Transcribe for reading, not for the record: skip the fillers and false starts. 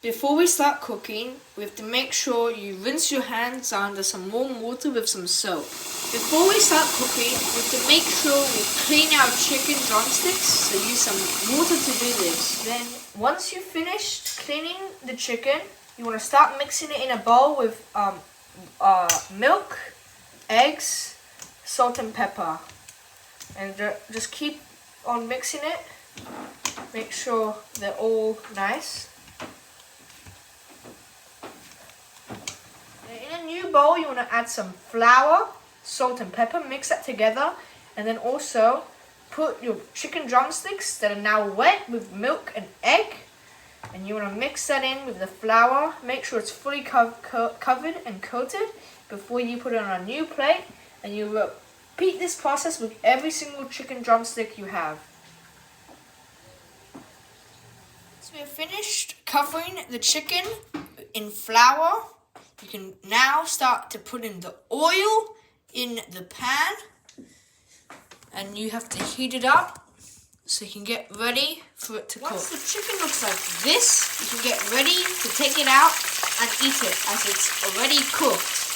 Before we start cooking, we have to make sure you rinse your hands under some warm water with some soap. Before we start cooking, we have to make sure we clean our chicken drumsticks, so use some water to do this. Then, once you've finished cleaning the chicken, you want to start mixing it in a bowl with milk, eggs, salt and pepper. And just keep on mixing it. Make sure they're all nice. In a new bowl, you want to add some flour, salt and pepper, mix that together, and then also put your chicken drumsticks that are now wet with milk and egg, and you want to mix that in with the flour. Make sure it's fully covered and coated before you put it on a new plate, and you repeat this process with every single chicken drumstick you have. So we have finished covering the chicken in flour. You can now start to put in the oil in the pan, and you have to heat it up so you can get ready for it to cook. Once the chicken looks like this, you can get ready to take it out and eat it as it's already cooked.